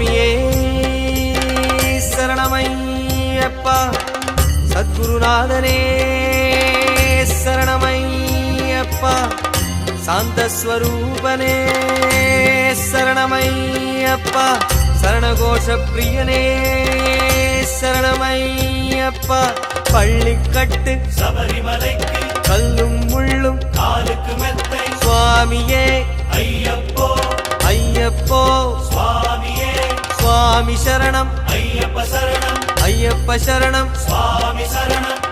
சுவாமியே சரணமையப்பா சத்குருநாதனே சரணமையப்பா சாந்தஸ்வரூபனே சரணமையப்பா சரணகோஷ பிரியனே சரணமையப்பா பள்ளிக்கட்டு சபரிமலைக்கு கல்லும் முள்ளும் காலுக்கு மெத்தை சுவாமியே ஐயப்போ ஐயப்போ சுவாமியே சுவாமி சரணம் ஐயப்ப சரணம் ஐயப்ப சரணம் சுவாமி சரணம்